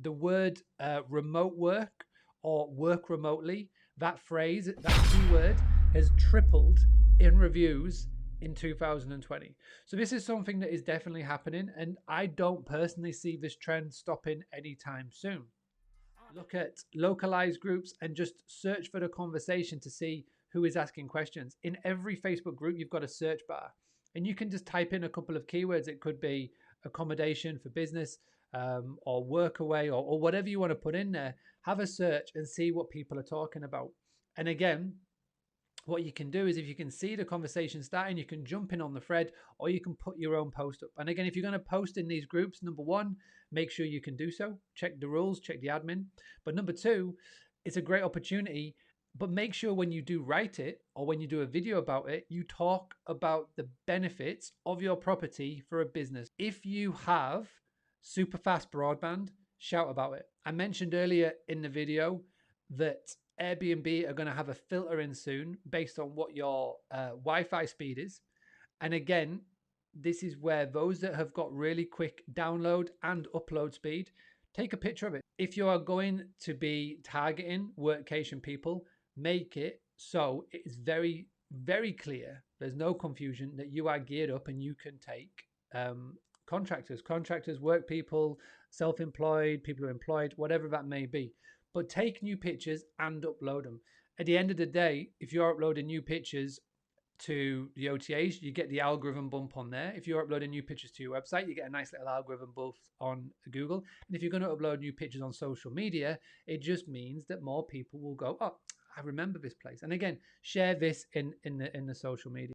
the word remote work or work remotely, that phrase, that keyword has tripled in reviews in 2020. So this is something that is definitely happening, and I don't personally see this trend stopping anytime soon. Look at localized groups and just search for the conversation to see who is asking questions. In every Facebook group, you've got a search bar, and you can just type in a couple of keywords. It could be accommodation for business, or work away, or whatever you want to put in there. Have a search and see what people are talking about. And again, what you can do is, if you can see the conversation starting, you can jump in on the thread, or you can put your own post up. And again, if you're going to post in these groups, number one, make sure you can do so. Check the rules, check the admin. But number two, it's a great opportunity. But make sure when you do write it, or when you do a video about it, you talk about the benefits of your property for a business. If you have super fast broadband, shout about it. I mentioned earlier in the video that Airbnb are going to have a filter in soon based on what your Wi-Fi speed is. And again, this is where those that have got really quick download and upload speed, take a picture of it. If you are going to be targeting workcation people, make it so it is very, very clear. There's no confusion that you are geared up and you can take contractors, work people, self-employed, people who are employed, whatever that may be. But take new pictures and upload them. At the end of the day, if you're uploading new pictures to the OTAs, you get the algorithm bump on there. If you're uploading new pictures to your website, you get a nice little algorithm bump on Google. And if you're going to upload new pictures on social media, it just means that more people will go, oh, I remember this place. And again, share this in the social media.